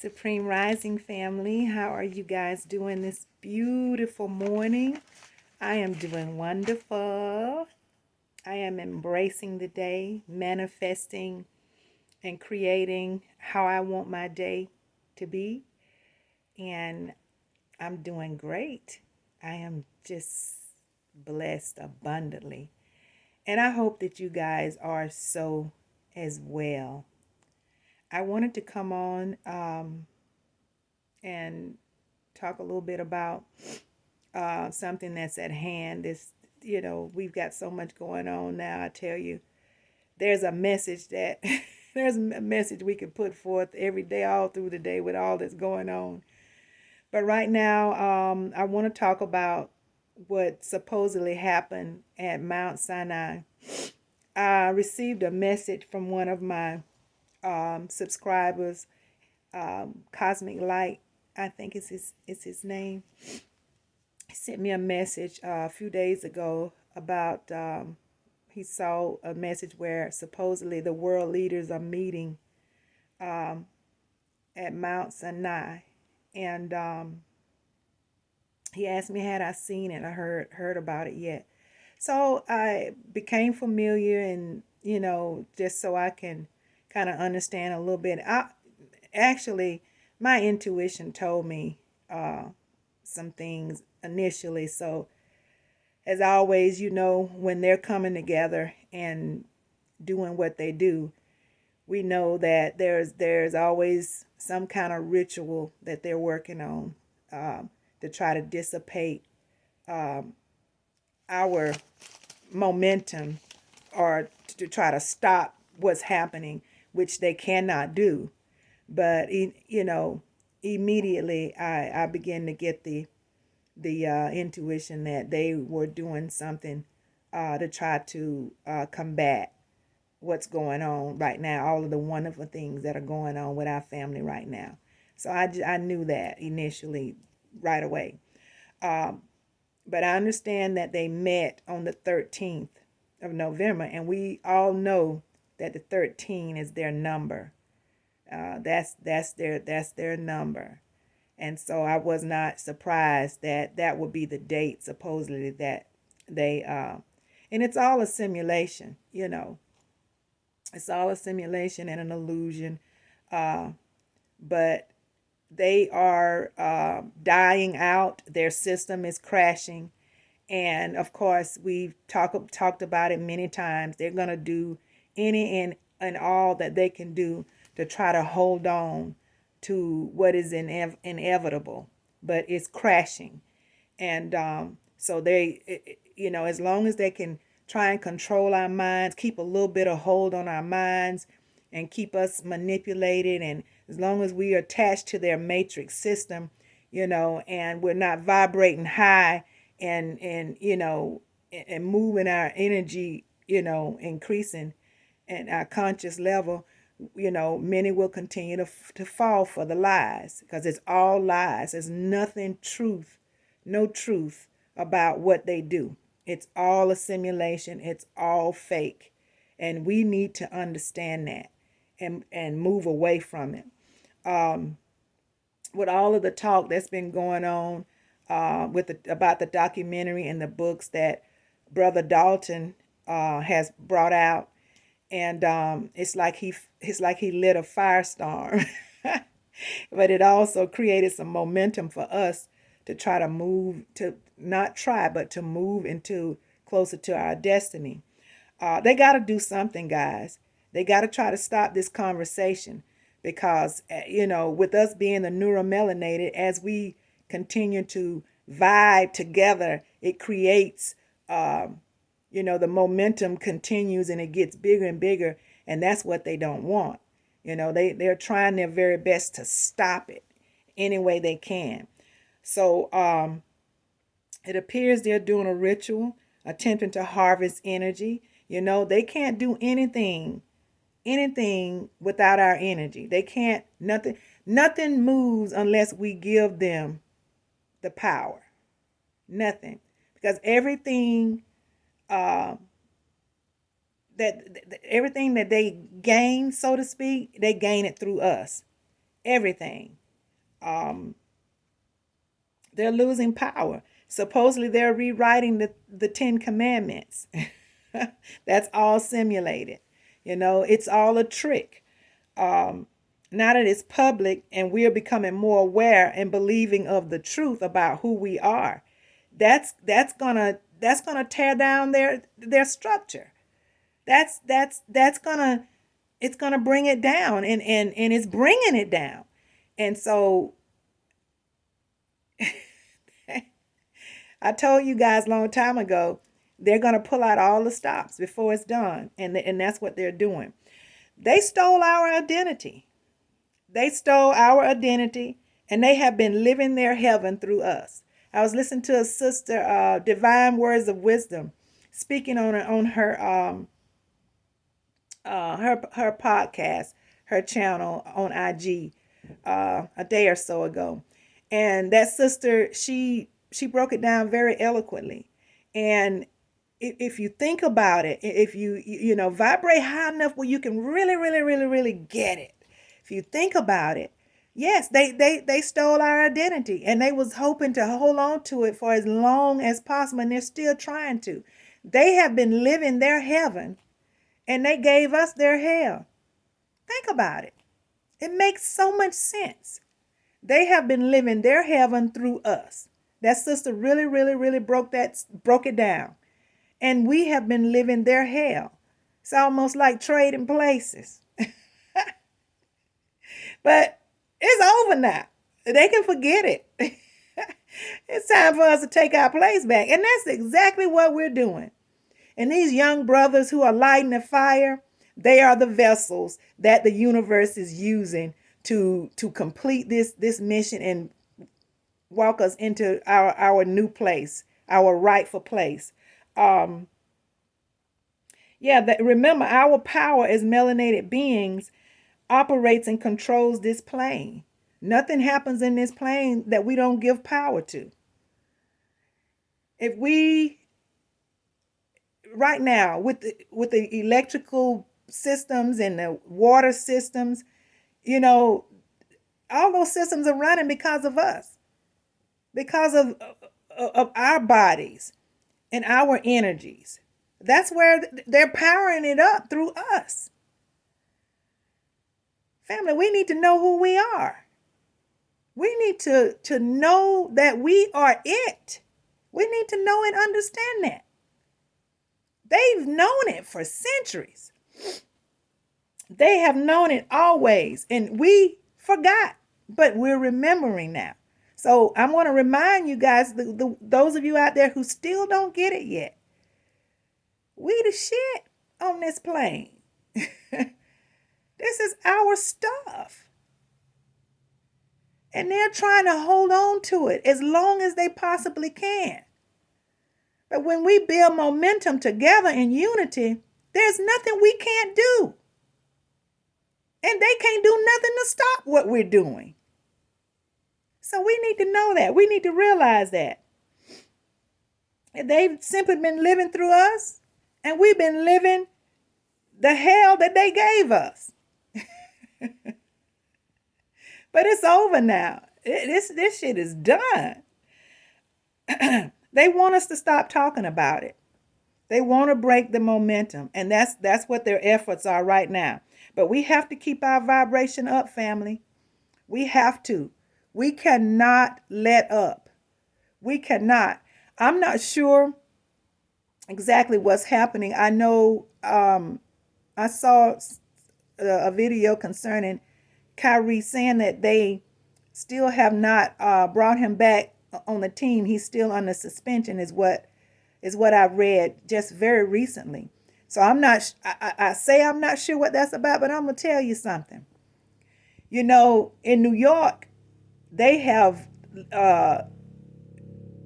Supreme Rising family, how are you guys doing this beautiful morning? I am doing wonderful. I am embracing the day, manifesting and creating how I want my day to be. And I'm doing great. I am just blessed abundantly. And I hope that you guys are so as well. I wanted to come on and talk a little bit about something that's at hand. We've got so much going on now. I tell you, there's a message that there's a message we can put forth every day, all through the day, with all that's going on. But right now, I want to talk about what supposedly happened at Mount Sinai. I received a message from one of my subscribers, Cosmic Light, I think it's his name. He sent me a message a few days ago about he saw a message where supposedly the world leaders are meeting at Mount Sinai, and he asked me had I seen it. I heard about it yet. So I became familiar, and just so I can kind of understand a little bit. Actually, my intuition told me some things initially. So as always, when they're coming together and doing what they do, we know that there's always some kind of ritual that they're working on to try to dissipate our momentum, or to try to stop what's happening, which they cannot do. But immediately I began to get the intuition that they were doing something to try to combat what's going on right now, all of the wonderful things that are going on with our family right now. So I knew that initially right away. But I understand that they met on the 13th of November, and we all know that the 13 is their number. That's their number. And so I was not surprised that that would be the date supposedly that they and it's all a simulation, It's all a simulation and an illusion. But they are dying out. Their system is crashing. And of course, we've talked about it many times. They're going to do any and all that they can do to try to hold on to what is inevitable, but it's crashing. And so as long as they can try and control our minds, keep a little bit of hold on our minds, and keep us manipulated, and as long as we are attached to their matrix system, and we're not vibrating high and moving our energy, increasing and our conscious level, many will continue to fall for the lies, because it's all lies. There's nothing no truth about what they do. It's all a simulation. It's all fake. And we need to understand that and move away from it. With all of the talk that's been going on about the documentary and the books that Brother Dalton has brought out, and it's like he lit a firestorm, but it also created some momentum for us to try to move, to not try, but to move into closer to our destiny. They got to do something, guys. They got to try to stop this conversation, because with us being the neuromelanated, as we continue to vibe together, it creates the momentum continues, and it gets bigger and bigger, and that's what they don't want. They're trying their very best to stop it any way they can. So it appears they're doing a ritual, attempting to harvest energy. They can't do anything without our energy. They can't, nothing moves unless we give them the power. Nothing. Because everything that they gain, so to speak, they gain it through us. everything. They're losing power. Supposedly they're rewriting the Ten Commandments. That's all simulated. It's all a trick. Now that it's public and we're becoming more aware and believing of the truth about who we are, that's gonna tear down their structure. It's gonna bring it down, and it's bringing it down. And so I told you guys a long time ago, they're gonna pull out all the stops before it's done, and that's what they're doing. They stole our identity. They stole our identity, and they have been living their heaven through us. I was listening to a sister, Divine Words of Wisdom, speaking on her podcast, her channel on IG, a day or so ago, and that sister, she broke it down very eloquently. And if you think about it, if you vibrate high enough where you can really, really, really, really get it. If you think about it, yes, they stole our identity, and they was hoping to hold on to it for as long as possible, and they're still trying to. They have been living their heaven, and they gave us their hell. Think about it. It makes so much sense. They have been living their heaven through us. That sister really, really, really broke it down. And we have been living their hell. It's almost like trading places. But it's over now. They can forget it. It's time for us to take our place back. And that's exactly what we're doing. And these young brothers who are lighting the fire, they are the vessels that the universe is using to complete this mission and walk us into our new place, our rightful place. Remember, our power as melanated beings operates and controls this plane. Nothing happens in this plane that we don't give power to. If we, right now, with the electrical systems and the water systems, all those systems are running because of us, because of our bodies and our energies. That's where they're powering it up through us. Family, we need to know who we are. We need to know that we are it. We need to know and understand that. They've known it for centuries. They have known it always, and we forgot, but we're remembering now. So I want to remind you guys, those of you out there who still don't get it yet, we the shit on this plane. This is our stuff. And they're trying to hold on to it as long as they possibly can. But when we build momentum together in unity, there's nothing we can't do. And they can't do nothing to stop what we're doing. So we need to know that. We need to realize that. They've simply been living through us, and we've been living the hell that they gave us. But it's over now. This shit is done. They want us to stop talking about it. They want to break the momentum, and that's what their efforts are right now. But we have to keep our vibration up, family. We have to. We cannot let up. We cannot. I'm not sure exactly what's happening. I know I saw a video concerning Kyrie saying that they still have not brought him back on the team. He's still under suspension is what I read just very recently. So I'm not, I say I'm not sure what that's about, but I'm going to tell you something. In New York, they have, the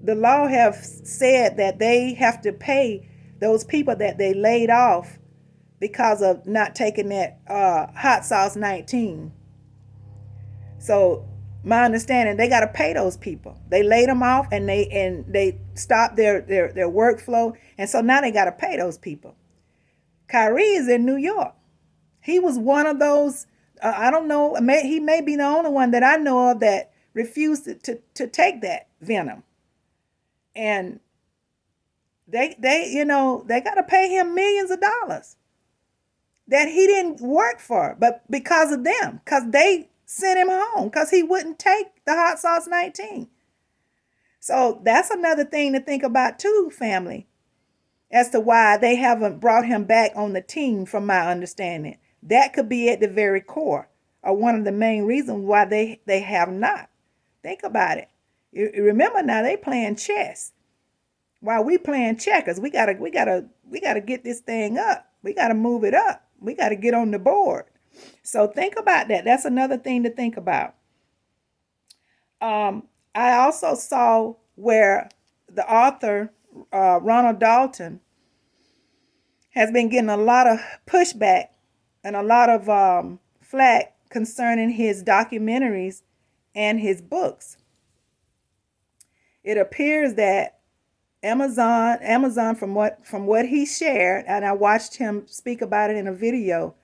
law have said that they have to pay those people that they laid off because of not taking that hot sauce 19. So my understanding, they got to pay those people. They laid them off, and they stopped their workflow, and so now they got to pay those people. Kyrie is in New York. He was one of those I don't know. He may be the only one that I know of that refused to take that venom. And they got to pay him millions of dollars that he didn't work for, but because of them, because they sent him home because he wouldn't take the hot sauce 19. So that's another thing to think about too, family, as to why they haven't brought him back on the team, from my understanding. That could be at the very core, or one of the main reasons why they have not. Think about it. You remember now, they playing chess while we playing checkers. We gotta get this thing up. We gotta move it up. We gotta get on the board. So think about that. That's another thing to think about. I also saw where the author, Ronald Dalton, has been getting a lot of pushback and a lot of flack concerning his documentaries and his books. It appears that Amazon, from what he shared, and I watched him speak about it in a video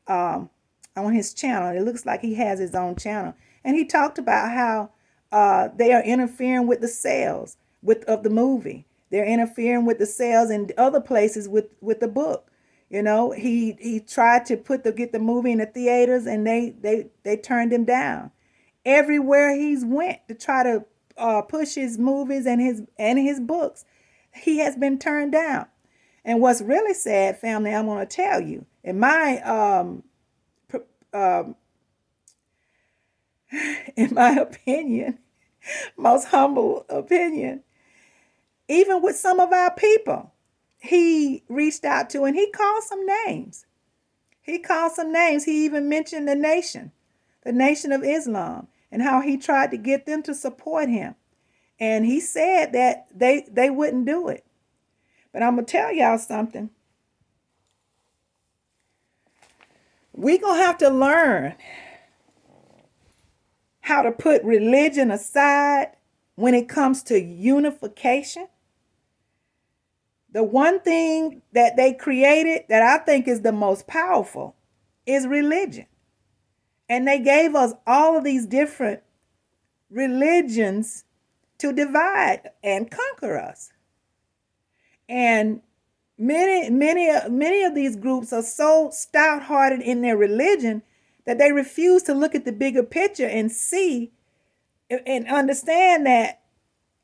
on his channel. It looks like he has his own channel, and he talked about how they are interfering with the sales of the movie. They're interfering with the sales in other places with the book. He tried to get the movie in the theaters, and they turned him down. Everywhere he's went to try to push his movies and his books, he has been turned down. And what's really sad, family, I'm going to tell you, in my in my opinion, most humble opinion, even with some of our people, he reached out to and he called some names. He even mentioned the Nation of Islam, and how he tried to get them to support him. And he said that they wouldn't do it. But I'm going to tell y'all something. We're going to have to learn how to put religion aside when it comes to unification. The one thing that they created that I think is the most powerful is religion. And they gave us all of these different religions to divide and conquer us. And many of these groups are so stout-hearted in their religion that they refuse to look at the bigger picture and see and understand that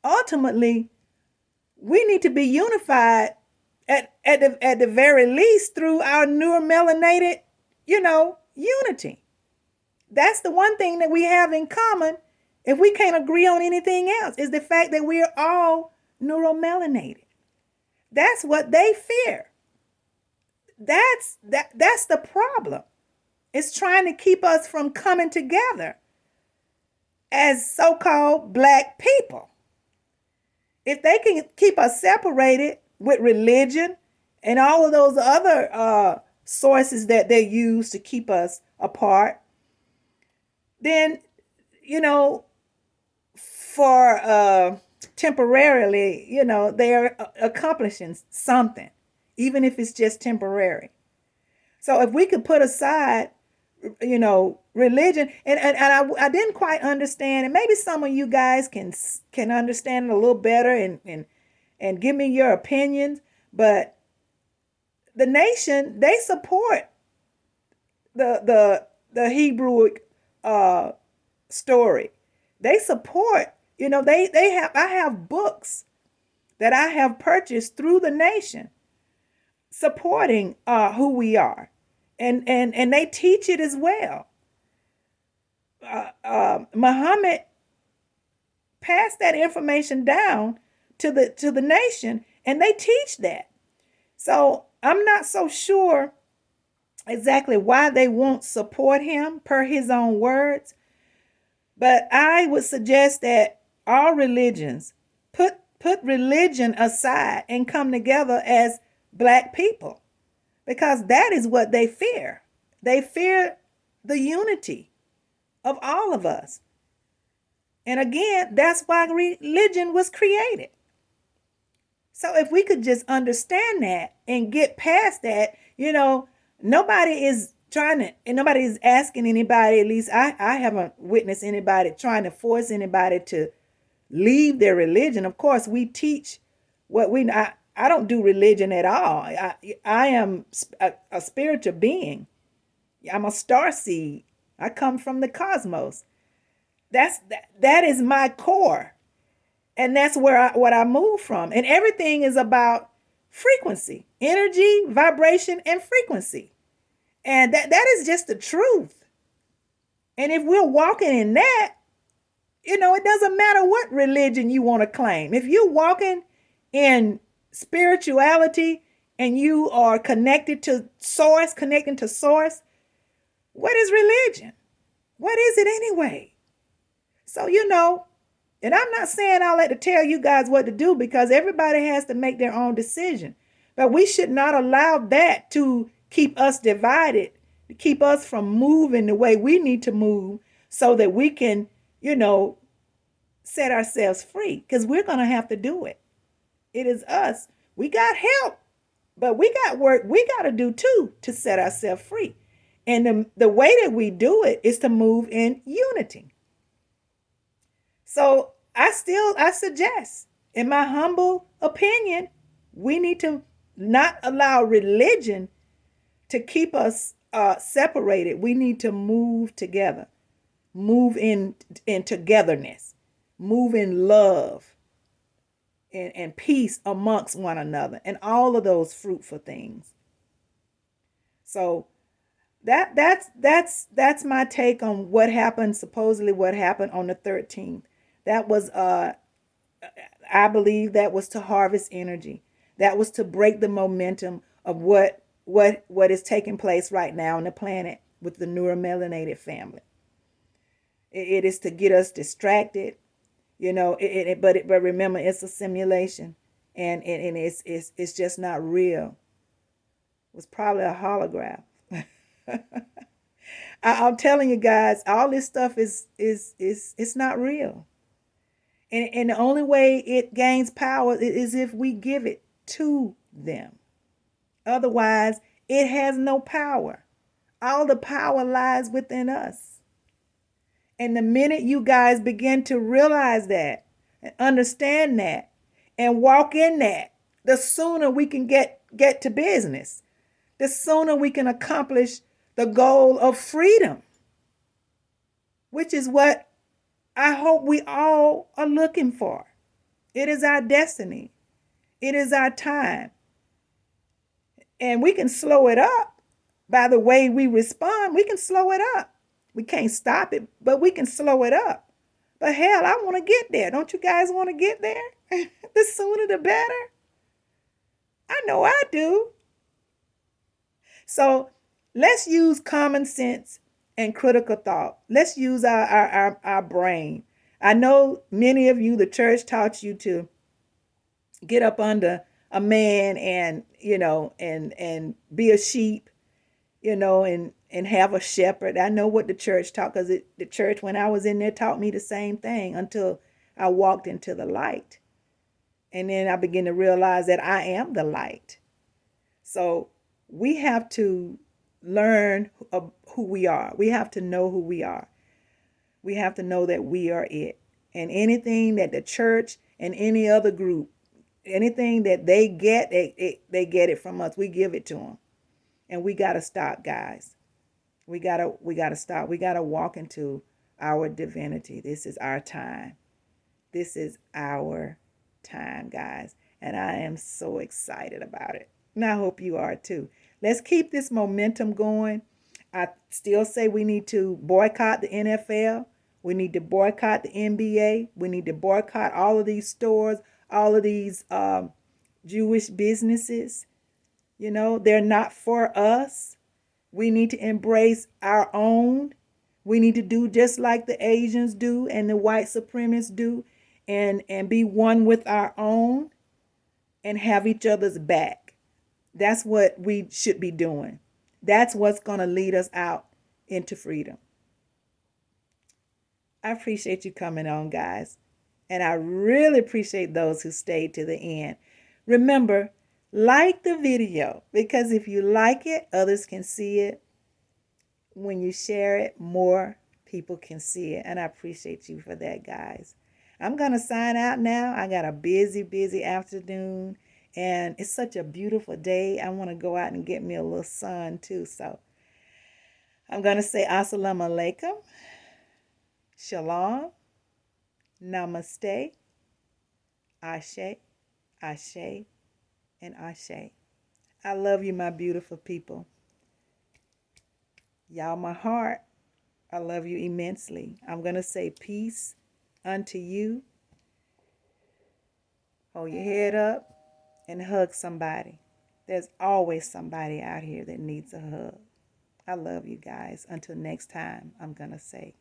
ultimately we need to be unified at the very least through our neuromelanated, unity. That's the one thing that we have in common, if we can't agree on anything else, is the fact that we are all neuromelanated. That's what they fear. That's the problem. It's trying to keep us from coming together as so-called Black people. If they can keep us separated with religion and all of those other sources that they use to keep us apart, then, for temporarily, they're accomplishing something, even if it's just temporary. So if we could put aside, religion, and I didn't quite understand, and maybe some of you guys can understand it a little better and give me your opinions, but the Nation, they support the Hebrew story. They support, I have books that I have purchased through the Nation supporting who we are. And they teach it as well. Muhammad passed that information down to the Nation, and they teach that. So I'm not so sure exactly why they won't support him per his own words, but I would suggest that all religions put religion aside and come together as Black people. Because that is what they fear. They fear the unity of all of us. And again, that's why religion was created. So if we could just understand that and get past that, nobody is trying to, and nobody's asking anybody, at least I haven't witnessed anybody trying to force anybody to leave their religion. Of course, we teach what I don't do religion at all. I am a spiritual being. I'm a star seed. I come from the cosmos. That is my core. And that's where what I move from. And everything is about frequency, energy, vibration, and frequency. And that is just the truth. And if we're walking in that, it doesn't matter what religion you want to claim. If you're walking in spirituality and you are connecting to source, what is religion? What is it anyway? So, and I'm not saying I'll let to tell you guys what to do, because everybody has to make their own decision. But we should not allow that to keep us divided, to keep us from moving the way we need to move so that we can, set ourselves free, because we're going to have to do it. It is us. We got help, but we got work we got to do too to set ourselves free. And the way that we do it is to move in unity. So I suggest, in my humble opinion, we need to not allow religion to keep us separated. We need to move together, move in togetherness, move in love and peace amongst one another, and all of those fruitful things. So that's my take on what happened, supposedly what happened on the 13th. That was I believe that was to harvest energy. That was to break the momentum of what is taking place right now on the planet with the neuromelanated family. It is to get us distracted, but remember, it's a simulation, and it's just not real. It was probably a hologram. I'm telling you guys, all this stuff is it's not real. And the only way it gains power is if we give it to them. Otherwise, it has no power. All the power lies within us. And the minute you guys begin to realize that and understand that and walk in that, the sooner we can get to business. The sooner we can accomplish the goal of freedom, which is what I hope we all are looking for. It is our destiny. It is our time. And we can slow it up by the way we respond. We can slow it up. We can't stop it, but we can slow it up. But hell, I want to get there. Don't you guys want to get there? The sooner the better. I know I do. So let's use common sense and critical thought. Let's use our brain. I know many of you, the church taught you to get up under a man and be a sheep, and have a shepherd. I know what the church taught, because the church, when I was in there, taught me the same thing until I walked into the light. And then I began to realize that I am the light. So we have to learn who we are. We have to know who we are. We have to know that we are it. And anything that the church and any other group, anything that they get, they get it from us. We give it to them. And we got to stop, guys. We got to stop. We got to walk into our divinity. This is our time. This is our time, guys. And I am so excited about it. And I hope you are too. Let's keep this momentum going. I still say we need to boycott the NFL. We need to boycott the NBA. We need to boycott all of these stores, all of these Jewish businesses. They're not for us. We need to embrace our own. We need to do just like the Asians do and the white supremacists do, and be one with our own and have each other's back. That's what we should be doing. That's what's going to lead us out into freedom. I appreciate you coming on, guys. And I really appreciate those who stayed to the end. Remember, like the video, because if you like it, others can see it when you share it, more people can see it. And I appreciate you for that, guys. I'm going to sign out now. I got a busy, busy afternoon. And it's such a beautiful day. I want to go out and get me a little sun too. So I'm going to say Assalamu alaikum, Shalom, Namaste, Ashe, Ashe, and Ashe. I love you, my beautiful people. Y'all, my heart, I love you immensely. I'm going to say peace unto you. Hold your head up and hug somebody. There's always somebody out here that needs a hug. I love you guys. Until next time, I'm going to say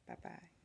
bye-bye.